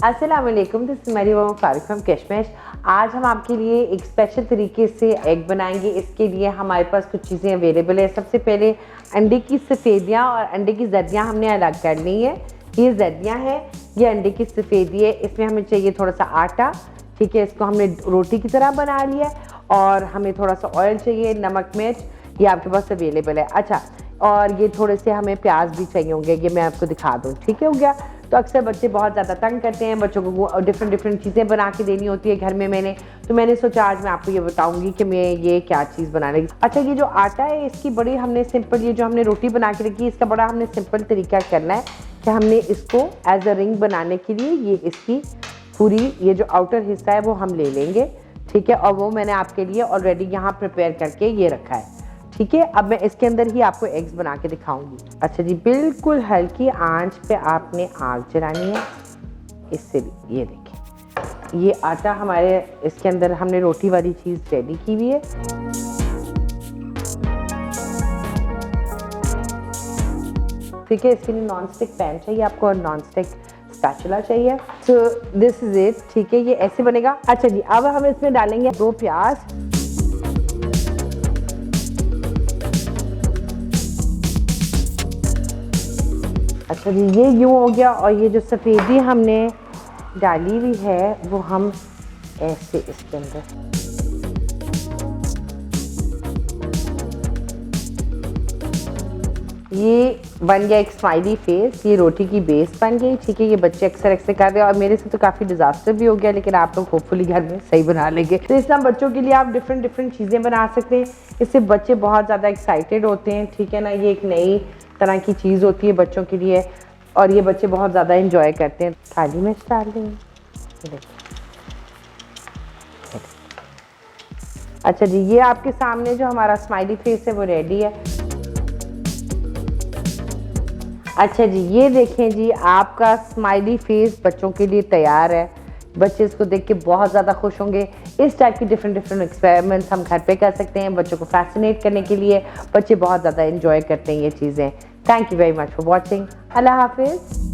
अस्सलाम वालेकुम, this is Mariam Farooq from कशमिश। आज हम आपके लिए एक स्पेशल तरीके से एग बनाएंगे। इसके लिए हमारे पास कुछ चीज़ें अवेलेबल है। सबसे पहले अंडे की सफ़ेदियाँ और अंडे की जर्दियाँ हमने अलग करनी है। ये जर्दियाँ हैं, ये अंडे की सफ़ेदी है। इसमें हमें चाहिए थोड़ा सा आटा, ठीक है। इसको हमने रोटी की तरह बना लिया और हमें थोड़ा सा ऑयल चाहिए, नमक मिर्च, ये आपके पास अवेलेबल है। अच्छा, और ये थोड़े से हमें प्याज भी चाहिए होंगे, ये मैं आपको दिखा दूँ, ठीक है। हो गया। तो अक्सर बच्चे बहुत ज़्यादा तंग करते हैं, बच्चों को डिफरेंट चीज़ें बना के देनी होती है घर में। मैंने सोचा आज मैं आपको ये बताऊंगी कि मैं ये क्या चीज़ बना रही। अच्छा, ये जो आटा है इसकी बड़ी हमने सिंपल, ये जो हमने रोटी बना के रखी है इसका बड़ा हमने सिंपल तरीका करना है कि हमने इसको एज अ रिंग बनाने के लिए ये इसकी पूरी ये जो आउटर हिस्सा है वो हम ले लेंगे, ठीक है। और वो मैंने आपके लिए ऑलरेडी यहाँ प्रिपेयर करके ये रखा है, ठीक है। अब मैं इसके अंदर ही आपको एग्स बना के दिखाऊंगी। अच्छा जी, बिल्कुल हल्की आंच पे आपने आग जलानी है। इससे भी ये देखें, ये आटा हमारे इसके अंदर हमने रोटी वाली चीज़ रेडी की हुई है। ठीक है, इसके लिए नॉन स्टिक पैन चाहिए आपको और नॉन स्टिक स्पैचुला चाहिए। सो दिस इज इट, ठीक है। ये ऐसे बनेगा। अच्छा जी, अब हम इसमें डालेंगे 2 प्याज। अच्छा जी, ये यूँ हो गया। और ये जो सफ़ेदी हमने डाली हुई है वो हम ऐसे इसके अंदर, ये बन गया एक स्माइली फेस। ये रोटी की बेस बन गई, ठीक है। ये बच्चे अक्सर कर रहे हैं और मेरे से तो काफ़ी डिज़ास्टर भी हो गया, लेकिन आप लोग होपफुली घर में सही बना लेंगे। तो इस तरह बच्चों के लिए आप डिफरेंट चीज़ें बना सकते हैं। इससे बच्चे बहुत ज़्यादा एक्साइटेड होते हैं, ठीक है ना। ये एक नई तरह की चीज़ होती है बच्चों के लिए और ये बच्चे बहुत ज़्यादा इंजॉय करते हैं। काली मिर्च डाल देंगे। अच्छा जी, ये आपके सामने जो हमारा स्माइली फेस है वो रेडी है। अच्छा जी, ये देखें जी, आपका स्माइली फेस बच्चों के लिए तैयार है। बच्चे इसको देख के बहुत ज़्यादा खुश होंगे। इस टाइप की डिफरेंट एक्सपेरिमेंट्स हम घर पे कर सकते हैं बच्चों को फैसिनेट करने के लिए। बच्चे बहुत ज़्यादा इंजॉय करते हैं ये चीज़ें। Thank you very much for watching. अल्लाह हाफिज़।